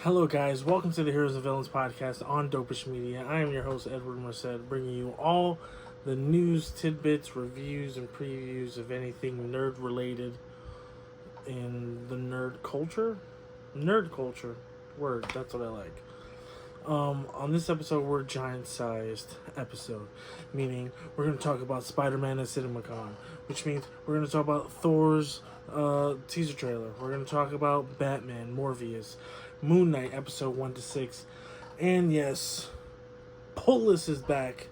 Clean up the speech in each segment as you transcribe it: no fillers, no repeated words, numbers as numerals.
Hello, guys. Welcome to the Heroes and Villains podcast on Dopish Media. I am your host, Edward Merced, bringing you all the news, tidbits, reviews, and previews of anything nerd-related in the nerd culture. Nerd culture. Word. That's what I like. On this episode, we're a giant-sized episode, meaning we're going to talk about Spider-Man at CinemaCon, which means we're going to talk about Thor's teaser trailer. We're going to talk about Batman, Morbius, Moon Knight, episode 1 to 6, and yes, Polis is back,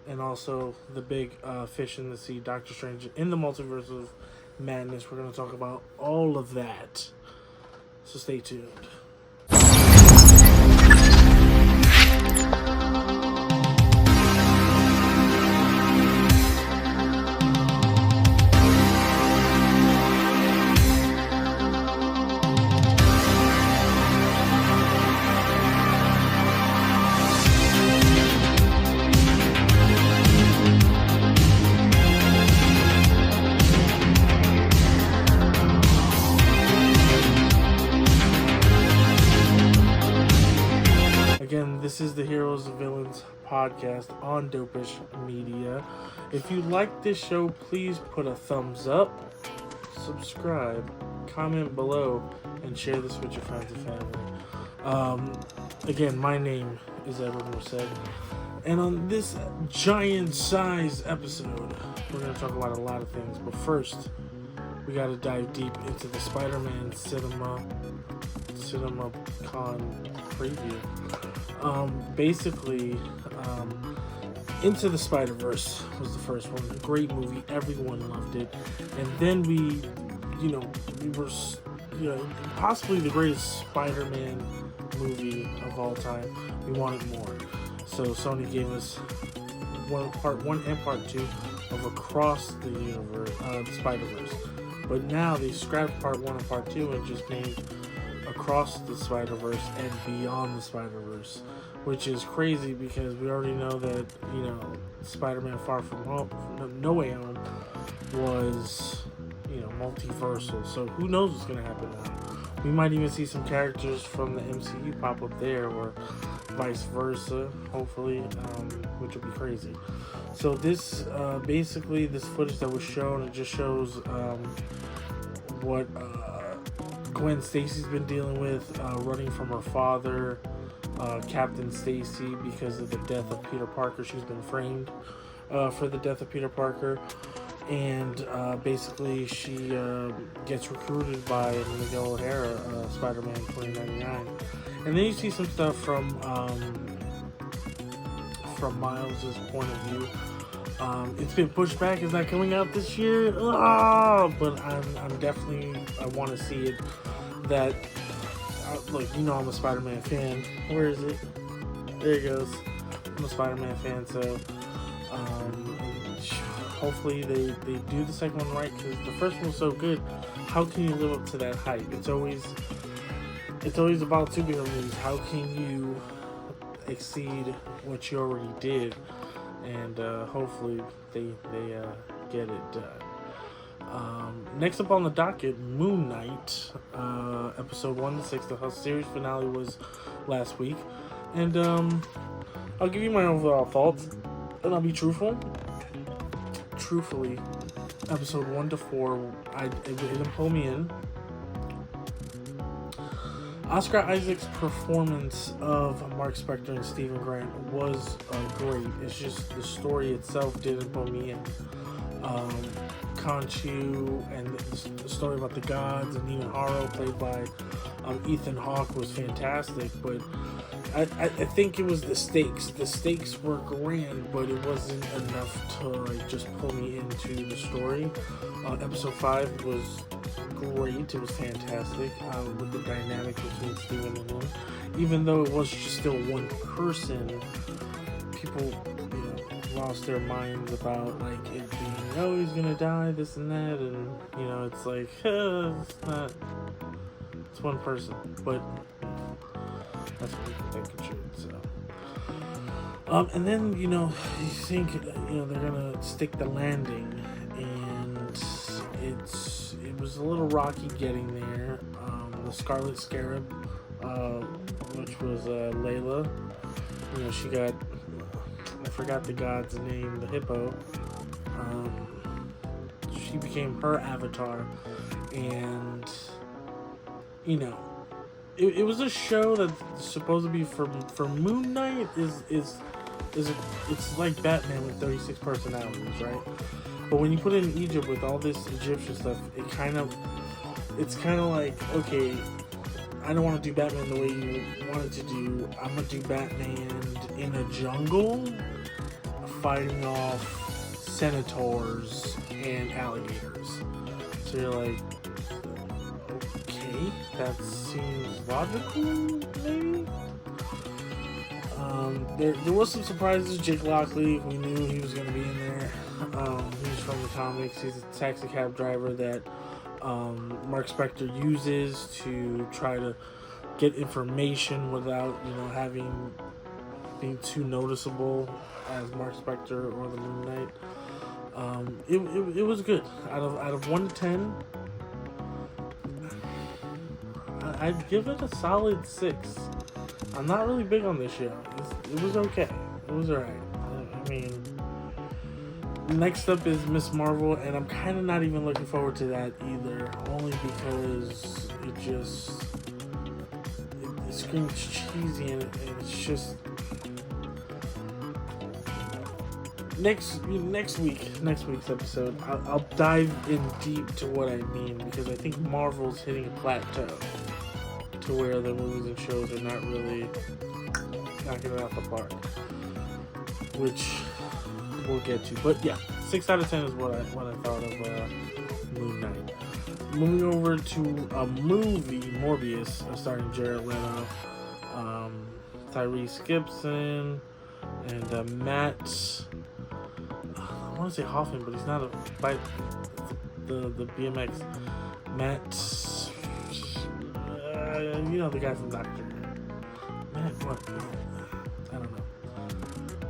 and also the big fish in the sea, Doctor Strange in the Multiverse of Madness. We're going to talk about all of that, so stay tuned. Again, this is the Heroes and Villains podcast on Dopish Media. If you like this show, please put a thumbs up, subscribe, comment below, and share this with your friends and family. Again, my name is Edward Merced, and on this giant-sized episode, we're going to talk about a lot of things. But first, we got to dive deep into the Spider-Man CinemaCon preview. Into the Spider-Verse was the first one. Great movie. Everyone loved it. And then we were possibly the greatest Spider-Man movie of all time. We wanted more. So Sony gave us part 1 and part 2 of Across the Universe, the Spider-Verse. But now they scrapped part 1 and part 2 and just named Across the Spider-Verse and Beyond the Spider-Verse, which is crazy because we already know that, Spider-Man Far From Home, No Way Home was, multiversal. So who knows what's going to happen now. We might even see some characters from the MCU pop up there or vice versa, hopefully, which will be crazy. So this, basically, this footage that was shown, it just shows what Gwen Stacy's been dealing with, running from her father, Captain Stacy, because of the death of Peter Parker. She's been framed for the death of Peter Parker, and basically she gets recruited by Miguel O'Hara, Spider-Man 2099. And then you see some stuff from Miles' point of view. It's been pushed back. It's not coming out this year. But I'm definitely, I want to see it. That, look, I'm a Spider-Man fan. Where is it? There it goes. I'm a Spider-Man fan, so hopefully they do the second one right, because the first one was so good. How can you live up to that hype? It's always about superhero movies. How can you exceed what you already did? And hopefully they get it done. Next up on the docket, Moon Knight, episode 1 to 6. The series finale was last week, and I'll give you my overall thoughts, and I'll be truthful. Truthfully, episode 1 to 4, it didn't pull me in. Oscar Isaac's performance of Mark Spector and Stephen Grant was great. It's just the story itself didn't pull me in. Khonshu and the story about the gods, and even Harrow, played by Ethan Hawke, was fantastic. But I think it was the stakes. The stakes were grand, but it wasn't enough to just pull me into the story. Episode 5 was great. It was fantastic with the dynamic between Steven and him. Even though it was just still one person, people lost their minds about it being, he's gonna die, this and that, and it's like, it's not, it's one person, but that's what people think it should. So and then you think they're gonna stick the landing, and it was a little rocky getting there. The Scarlet Scarab Layla. You know, she got, I forgot the god's name, the hippo. She became her avatar, and you know, it was a show that's supposed to be for Moon Knight it's like Batman with 36 personalities, right? But when you put it in Egypt with all this Egyptian stuff, it's kind of like, okay, I don't want to do Batman the way you wanted to do. I'm gonna do Batman in a jungle, fighting off centaurs and alligators. So you're like, okay, that seems logical, maybe. There was some surprises. Jake Lockley, we knew he was going to be in there. He's from the comics. He's a taxi cab driver that Mark Spector uses to try to get information without, you know, being too noticeable as Mark Spector or the Moon Knight. It was good. Out of 1 to 10, I'd give it a solid 6. I'm not really big on this show. It was okay. It was alright. I mean, next up is Miss Marvel, and I'm kind of not even looking forward to that either. Only because it screams cheesy, and it's just next week's episode. I'll dive in deep to what I mean, because I think Marvel's hitting a plateau, to where the movies and shows are not really knocking it out the park, which we'll get to. But yeah, 6 out of 10 is what I thought of Moon Knight. Moving over to a movie, Morbius, starring Jared Leto, Tyrese Gibson, and Matt. I want to say Hoffman, but he's not by the BMX. Matt. You know, the guy from Doctor. Man, what? I don't know.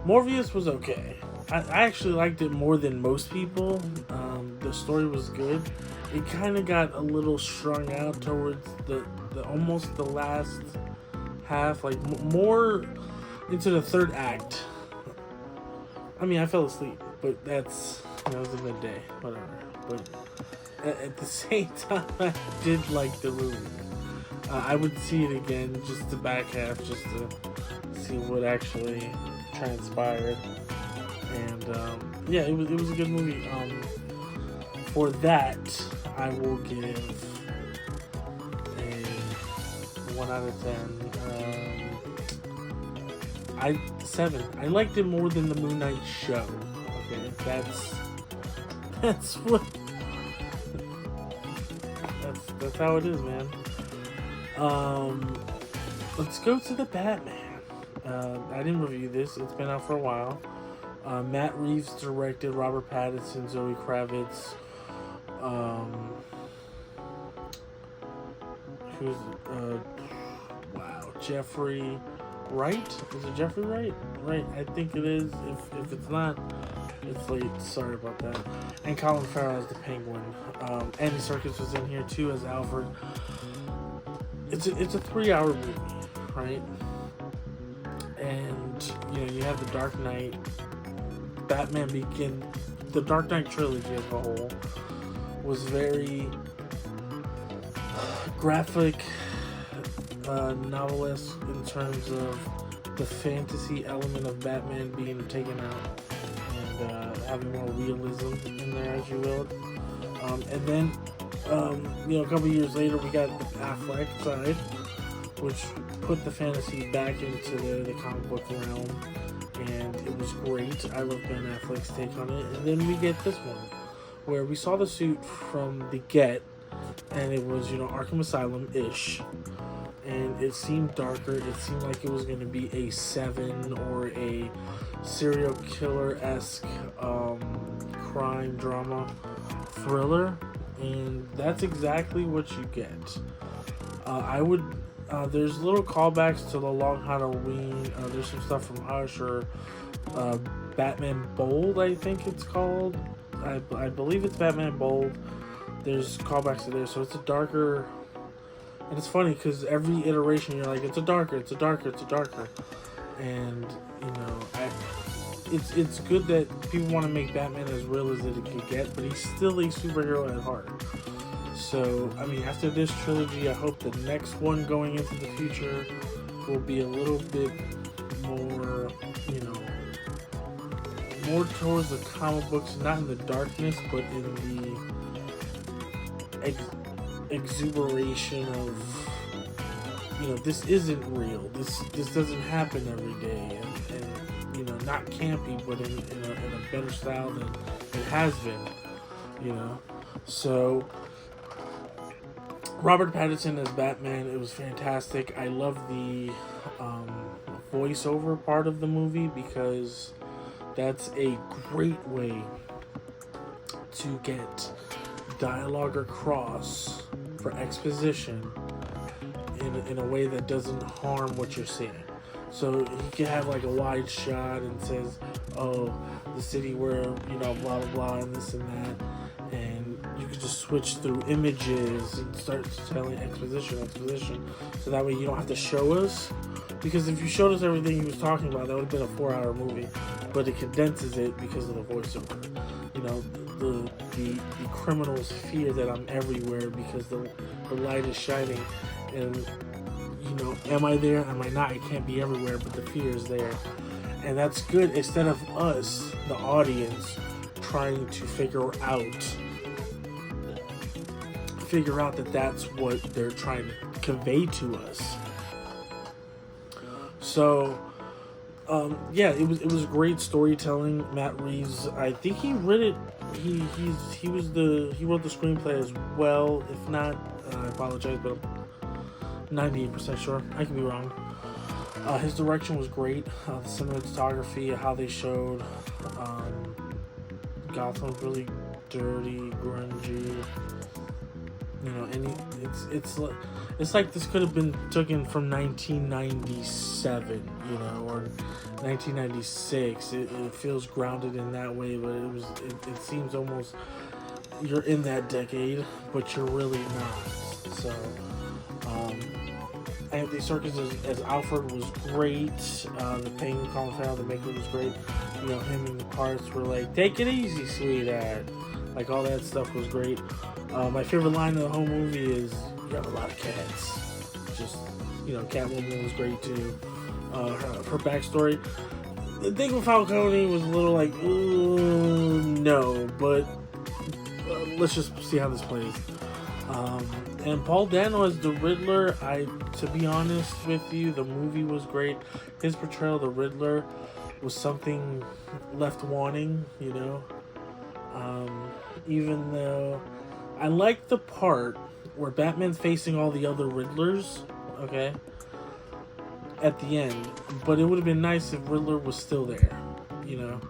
Morbius was okay. I actually liked it more than most people. The story was good. It kind of got a little strung out towards the almost the last half, like more into the third act. I mean, I fell asleep, but that's, you know, it was a midday, whatever. But at the same time, I did like the movie. I would see it again, just the back half, just to see what actually transpired. And yeah, it was a good movie. For that, I will give a 1 out of 10. 7. I liked it more than the Moon Knight show. Okay, that's what. That's how it is, man. Let's go to the Batman. I didn't review this. It's been out for a while. Matt Reeves directed. Robert Pattinson, Zoe Kravitz. Jeffrey Wright? Is it Jeffrey Wright? Right, I think it is. If it's not, it's late. Sorry about that. And Colin Farrell as the Penguin. Andy Serkis was in here too as Alfred. It's a 3-hour movie, right? And you know, you have the Dark Knight. The Dark Knight trilogy as a whole was very graphic, novelesque in terms of the fantasy element of Batman being taken out and having more realism in there, as you will. And then, you know, a couple years later, we got the Affleck side, which put the fantasy back into the comic book realm, and it was great. I love Ben Affleck's take on it. And then we get this one, where we saw the suit from the get, and it was, you know, Arkham Asylum-ish. And it seemed darker. It seemed like it was going to be a Seven or a serial killer-esque crime drama thriller, and that's exactly what you get. There's little callbacks to the Long Halloween. There's some stuff from Hush or Batman Bold, I think it's called. I believe it's Batman Bold. There's callbacks to there, so it's a darker And it's funny because every iteration you're like, it's a darker, it's a darker, it's a darker. And, you know, it's good that people want to make Batman as real as it could get, but he's still a superhero at heart. So, I mean, after this trilogy, I hope the next one going into the future will be a little bit more, you know, more towards the comic books, not in the darkness, but in the exuberation of, you know, this isn't real. This doesn't happen every day, and you know, not campy, but in a better style than it has been. You know, so Robert Pattinson as Batman, it was fantastic. I love the voiceover part of the movie because that's a great way to get dialogue across for exposition in a way that doesn't harm what you're seeing. So he can have like a wide shot and says, oh, the city where, you know, blah blah blah and this and that, and you could just switch through images and start telling exposition, so that way you don't have to show us, because if you showed us everything he was talking about, that would have been a 4-hour movie, but it condenses it because of the voiceover. You know, the criminals fear that I'm everywhere because the light is shining, and you know, am I there? Am I not? I can't be everywhere, but the fear is there, and that's good. Instead of us, the audience, trying to figure out that that's what they're trying to convey to us. So, yeah, it was great storytelling. Matt Reeves, I think he wrote it. He wrote the screenplay as well. If not, I apologize, but I'm 98% sure. I could be wrong. His direction was great. The cinematography, how they showed Gotham, really dirty, grungy. You know, and it's like this could have been taken from 1997, you know, or 1996. It feels grounded in that way, but it seems almost you're in that decade, but you're really not. So, Anthony Serkis as Alfred was great. The Penguin, Colin Farrell, the maker was great. You know, him in the parts were like, "Take it easy, sweetheart." Like, all that stuff was great. My favorite line of the whole movie is, "You have a lot of cats." Just, you know, Catwoman was great too. Her backstory. The thing with Falcone was a little like, no, but let's just see how this plays. And Paul Dano as the Riddler, to be honest with you, the movie was great. His portrayal of the Riddler was something left wanting, you know. Even though I like the part where Batman's facing all the other Riddlers, okay, at the end, but it would have been nice if Riddler was still there, you know.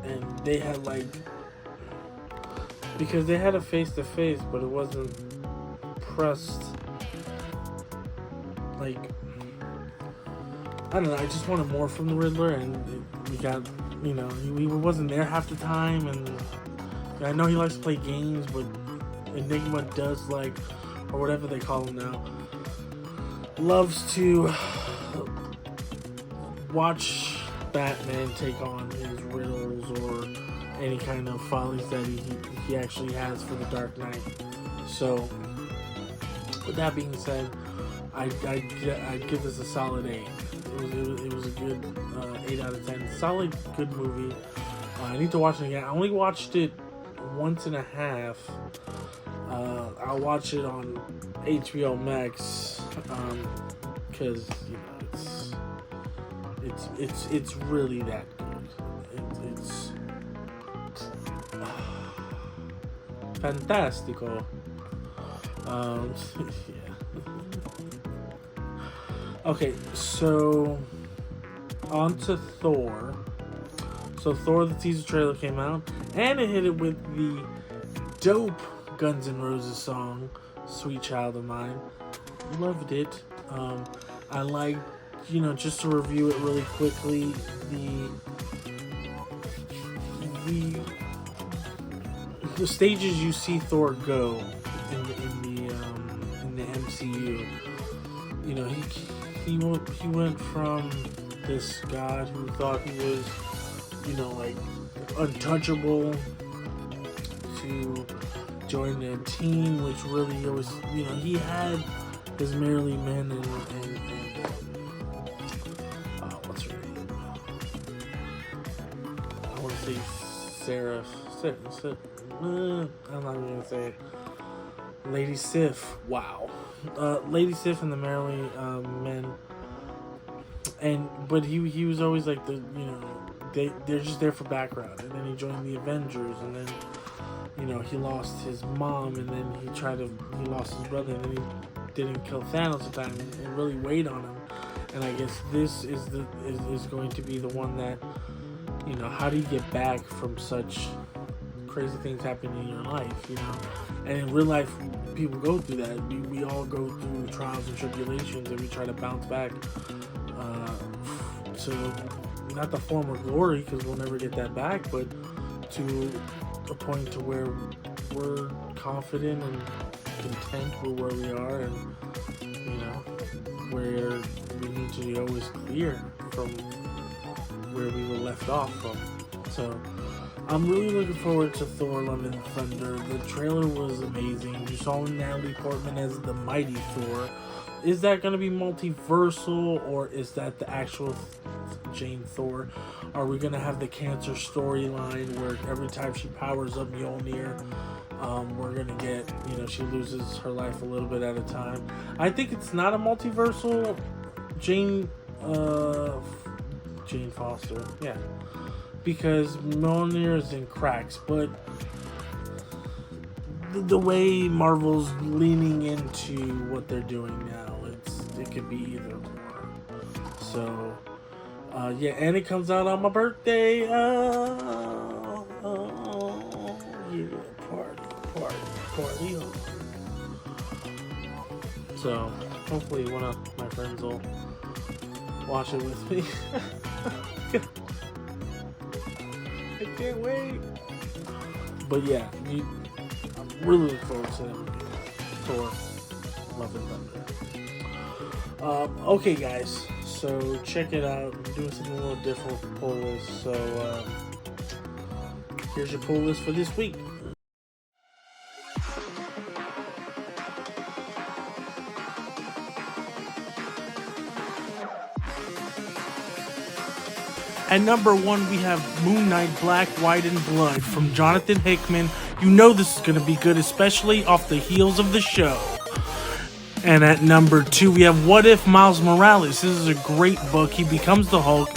And they had because they had a face-to-face, but it wasn't pressed. Like, I don't know, I just wanted more from the Riddler, and we got, you know, he wasn't there half the time, and I know he likes to play games, but Enigma does or whatever they call him now, loves to watch Batman take on his riddles or any kind of follies that he actually has for the Dark Knight. So, with that being said, I'd give this a solid 8. It was a good 8 out of 10. Solid, good movie. I need to watch it again. I only watched it once and a half. I'll watch it on HBO Max because you know it's really that good. It's fantastico. Yeah. Okay, so on to Thor. So Thor, the teaser trailer came out, and it hit it with the dope Guns N' Roses song, "Sweet Child of Mine." Loved it. I like, you know, just to review it really quickly, the stages you see Thor go in the MCU. You know, he went from this god who thought he was, you know, like untouchable, to join a team, which really was, you know, he had his Merely Men and what's her name? I want to say Seraph. I'm not even gonna say it. Lady Sif. Wow. Lady Sif and the Merely Men. But he was always like the, you know, they're just there for background. And then he joined the Avengers, and then, you know, he lost his mom, and then he lost his brother, and then he didn't kill Thanos in time, and it really weighed on him. And I guess this is going to be the one that, you know, how do you get back from such crazy things happening in your life, you know? And in real life, people go through that. We all go through trials and tribulations, and we try to bounce back to not the former glory, because we'll never get that back, but to a point to where we're confident and content with where we are, and, you know, where we need to be always clear from where we were left off from. So I'm really looking forward to Thor: Love and Thunder. The trailer was amazing. You saw Natalie Portman as the mighty Thor. Is that going to be multiversal, or is that the actual Jane Thor? Are we going to have the cancer storyline where every time she powers up Mjolnir, we're going to get, you know, she loses her life a little bit at a time? I think it's not a multiversal Jane Foster. Yeah. Because Mjolnir is in cracks, but the way Marvel's leaning into what they're doing now, it could be either or. So, yeah, and it comes out on my birthday. Yeah, party on. So, hopefully one of my friends will watch it with me. I can't wait. But yeah, I'm really looking forward to that movie. Thor: Love and Thunder. Okay, guys, so check it out. I'm doing something a little different with the pull list. So here's your pull list for this week. At number 1, we have Moon Knight: Black, White, and Blood from Jonathan Hickman. You know this is going to be good, especially off the heels of the show. And at number 2, we have What If Miles Morales. This is a great book. He becomes the Hulk.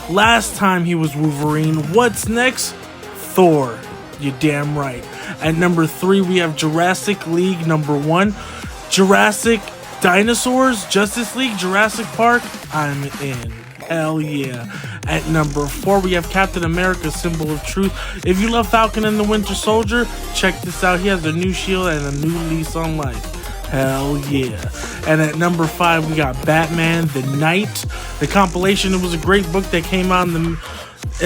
Last time he was Wolverine. What's next? Thor. You're damn right. At number 3, we have Jurassic League number 1. Jurassic Dinosaurs, Justice League, Jurassic Park. I'm in. Hell yeah. At number 4, we have Captain America: Symbol of Truth. If you love Falcon and the Winter Soldier, check this out. He has a new shield and a new lease on life. Hell yeah. And at number 5, we got Batman: The Knight. The compilation, it was a great book that came out in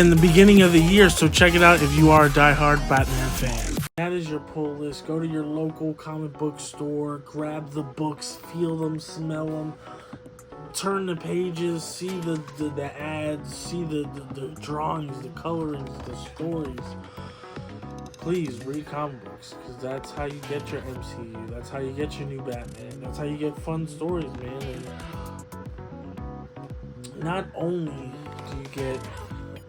the beginning of the year, so check it out if you are a diehard Batman fan. That is your pull list. Go to your local comic book store, grab the books, feel them, smell them, turn the pages, see the ads, see the drawings, the colorings, the stories. Please read comic books, because that's how you get your MCU. That's how you get your new Batman. That's how you get fun stories, man. And not only do you get,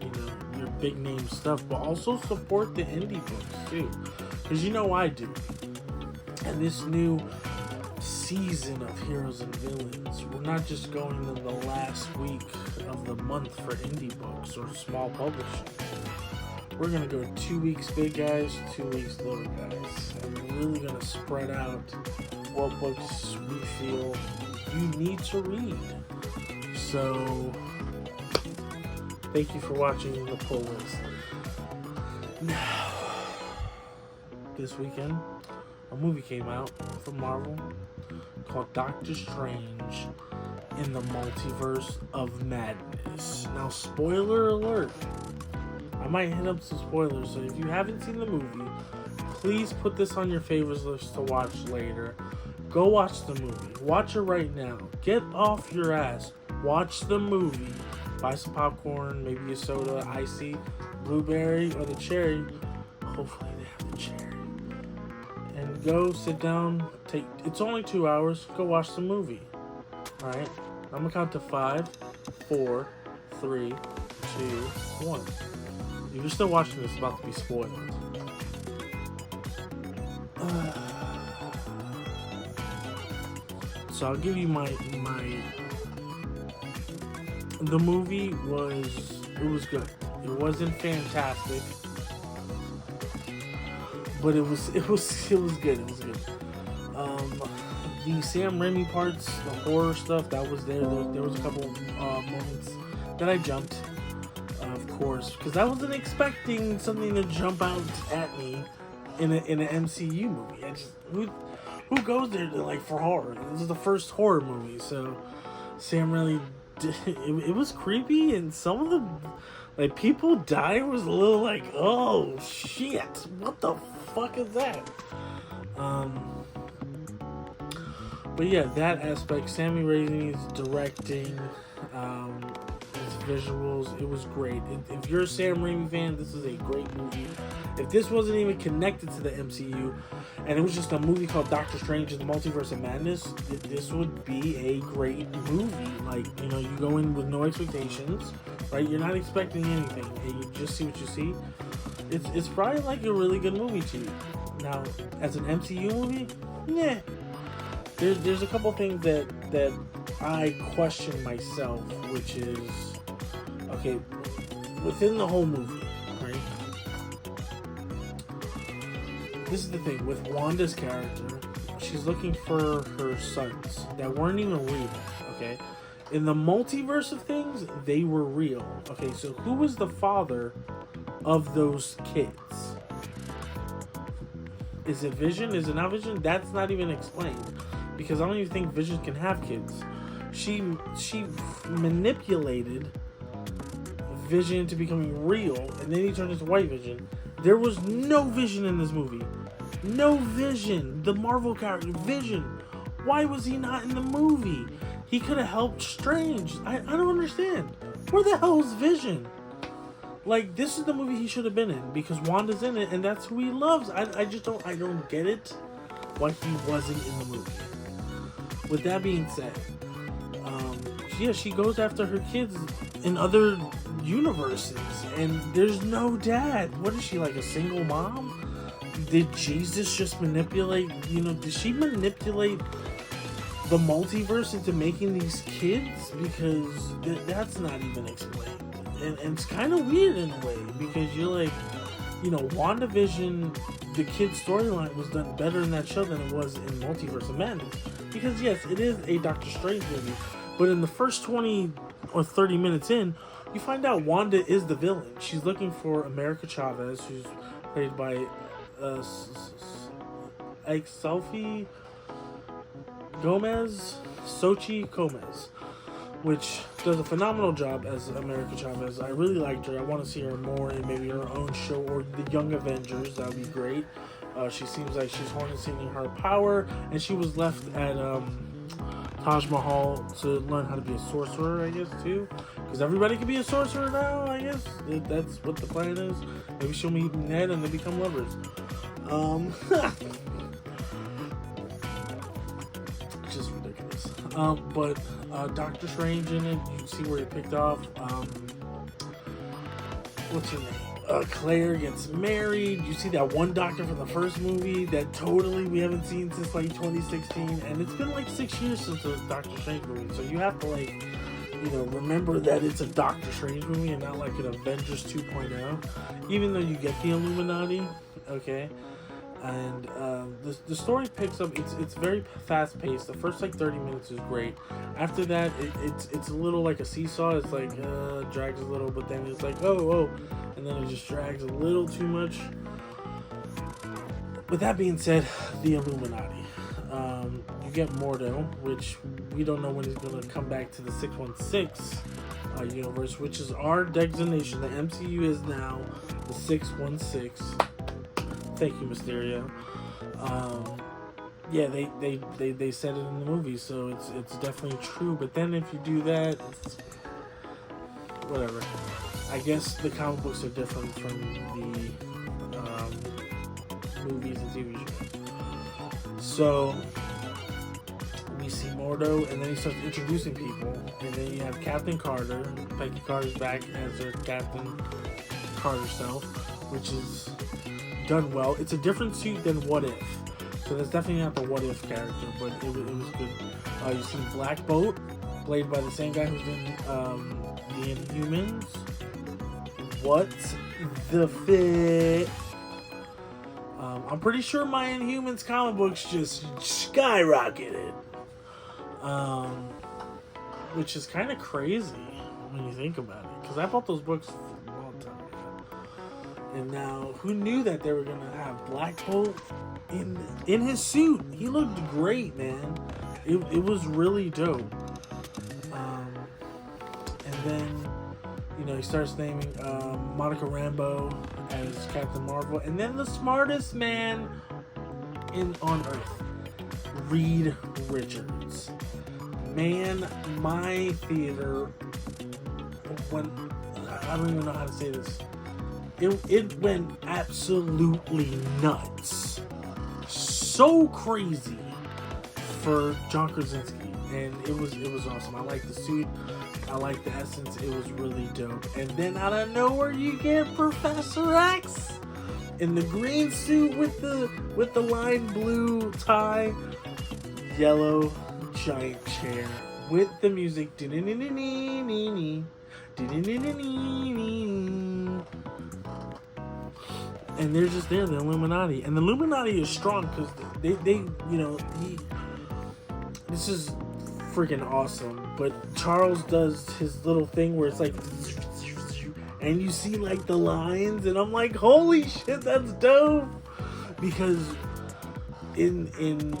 you know, your big name stuff, but also support the indie books too, because you know I do. And this new season of Heroes and Villains, we're not just going in the last week of the month for indie books or small publishing. We're going to go 2 weeks big, guys, 2 weeks little, guys. And we're really going to spread out what books we feel you need to read. So, thank you for watching the pull list. Now, this weekend, a movie came out from Marvel called Doctor Strange in the Multiverse of Madness. Now, spoiler alert. I might hit up some spoilers, so if you haven't seen the movie, please put this on your favorites list to watch later. Go watch the movie. Watch it right now. Get off your ass. Watch the movie. Buy some popcorn, maybe a soda, icy, blueberry, or the cherry. Hopefully they have the cherry. And go sit down. It's only 2 hours. Go watch the movie. Alright? I'm gonna count to 5, 4, 3, 2, 1. If you're still watching this, it's about to be spoiled. So I'll give you my. The movie was good. It wasn't fantastic, but it was good. It was good. The Sam Raimi parts, the horror stuff that was there. There was a couple moments that I jumped, of course, because I wasn't expecting something to jump out at me in an MCU movie. Who goes there for horror? This is the first horror movie, so Sam really did. It was creepy, and some of the people dying was a little like, oh shit, what the fuck is that? But yeah, that aspect, Sammy Raimi's directing, his visuals, it was great. If you're a Sam Raimi fan, this is a great movie. If this wasn't even connected to the MCU, and it was just a movie called Doctor Strange in the Multiverse of Madness, this would be a great movie. You go in with no expectations, right? You're not expecting anything, and you just see what you see. It's probably like a really good movie to you. Now, as an MCU movie, yeah. There's a couple things that I question myself, which is, okay, within the whole movie, right? This is the thing, with Wanda's character, she's looking for her sons that weren't even real, okay? In the multiverse of things, they were real. Okay, so who was the father of those kids? Is it Vision? Is it not Vision? That's not even explained. Because I don't even think Vision can have kids. She manipulated Vision into becoming real, and then he turned into White Vision. There was no Vision in this movie. No Vision. The Marvel character, Vision. Why was he not in the movie? He could have helped Strange. I don't understand. Where the hell is Vision? This is the movie he should have been in, because Wanda's in it, and that's who he loves. I don't get it why he wasn't in the movie. With that being said, she goes after her kids in other universes, and there's no dad. What is she, like a single mom? Did Jesus just manipulate, did she manipulate the multiverse into making these kids? Because that's not even explained. And it's kind of weird in a way, because you're like, WandaVision, the kid's storyline was done better in that show than it was in Multiverse of Madness. Because yes, it is a Doctor Strange movie, but in the first 20 or 30 minutes in, you find out Wanda is the villain. She's looking for America Chavez, who's played by Sophie Gomez, which does a phenomenal job as America Chavez. I really liked her. I want to see her more in maybe her own show or the Young Avengers. That would be great. She seems like she's harnessing her power, and she was left at Taj Mahal to learn how to be a sorcerer, I guess, too. Because everybody can be a sorcerer now, I guess. That's what the plan is. Maybe she'll meet Ned and they become lovers. Just ridiculous. But Doctor Strange in it, you see where he picked off. What's her name? Claire gets married. You see that one doctor from the first movie that totally we haven't seen since 2016, and it's been 6 years since the Doctor Strange movie. So you have to remember that it's a Doctor Strange movie and not an Avengers 2.0. Even though you get the Illuminati, okay. And the story picks up. It's very fast paced. The first 30 minutes is great. After that, it's a little like a seesaw. It's drags a little, but then it's oh, and then it just drags a little too much. With that being said, the Illuminati. You get Mordo, which we don't know when he's going to come back to the 616 universe, which is our designation. The MCU is now the 616. Thank you, Mysterio. yeah, they said it in the movie, so it's definitely true. But then if you do that, it's, whatever. I guess the comic books are different from the movies and TV shows. So we see Mordo, and then he starts introducing people, and then you have Captain Carter. Peggy Carter's back as her Captain Carter self, which is done well. It's a different suit than What If, so that's definitely not the What If character, but it was good. You see Black Bolt, played by the same guy who's in the Inhumans. What the fit? I'm pretty sure my Inhumans comic books just skyrocketed. Which is kind of crazy when you think about it, because I bought those books a long time ago. And now, who knew that they were gonna have Black Bolt in his suit? He looked great, man. It was really dope. And then, you know, he starts naming Monica Rambeau as Captain Marvel, and then the smartest man on Earth, Reed Richards. Man, my theater, when I don't even know how to say this, it went absolutely nuts, so crazy for John Krasinski, and it was awesome. I like the suit, I like the essence. It was really dope. And then out of nowhere, you get Professor X in the green suit with the lime blue tie, yellow giant chair with the music, and they're just there, the Illuminati. And the Illuminati is strong because they you know, this is freaking awesome. But Charles does his little thing where it's like, and you see like the lines, and I'm like, holy shit, that's dope. Because in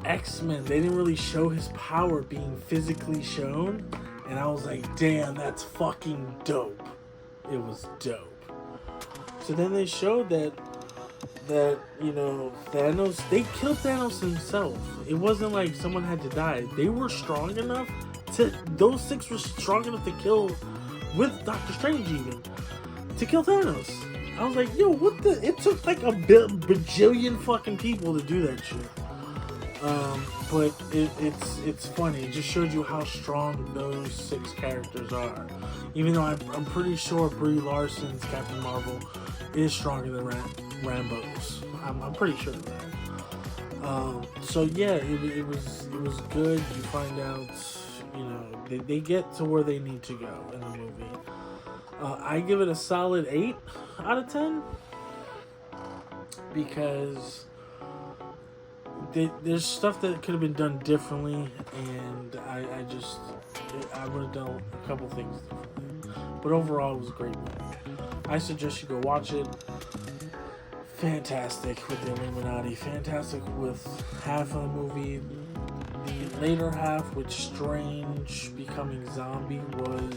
X-Men, they didn't really show his power being physically shown, and I was like, damn, that's fucking dope. It was dope. So then they showed that you know, Thanos, they killed Thanos himself. It wasn't like someone had to die. They were strong enough those six were strong enough to kill, with Doctor Strange even, to kill Thanos. I was like, yo, what the? It took like a bajillion fucking people to do that shit. But it's funny. It just shows you how strong those six characters are. Even though I'm pretty sure Brie Larson's Captain Marvel is stronger than Rambeau's. I'm pretty sure of that. So yeah, it was good. You find out, you know, they get to where they need to go in the movie. I give it a solid 8 out of 10 because there's stuff that could have been done differently, and I would have done a couple things differently. But overall, it was a great movie. I suggest you go watch it. Fantastic with the Illuminati. Fantastic with half of the movie. The later half with Strange becoming zombie was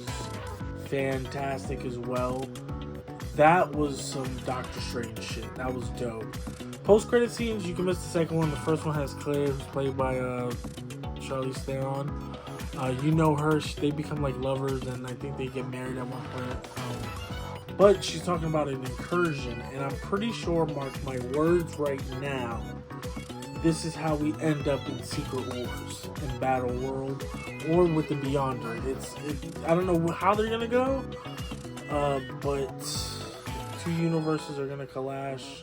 fantastic as well. That was some Doctor Strange shit. That was dope. Post-credit scenes, you can miss the second one. The first one has Claire, who's played by Charlize Theron. You know her. They become like lovers, and I think they get married at one point. But she's talking about an incursion, and I'm pretty sure, mark my words right now, this is how we end up in Secret Wars, in Battle World, or with the Beyonder. I don't know how they're gonna go, but two universes are gonna clash,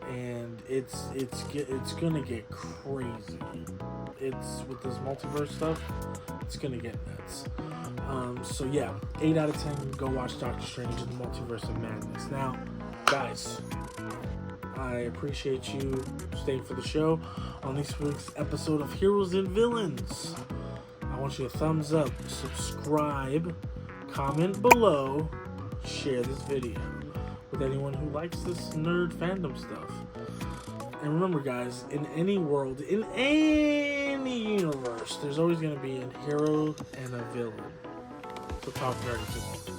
and it's gonna get crazy. It's with this multiverse stuff, it's gonna get nuts. So yeah, 8 out of 10. Go watch Doctor Strange in the Multiverse of Madness. Now, guys, I appreciate you staying for the show on this week's episode of Heroes and Villains. I want you to thumbs up, subscribe, comment below, share this video with anyone who likes this nerd fandom stuff. And remember, guys, in any world, in any universe, there's always going to be a hero and a villain. So talk nerdy to me.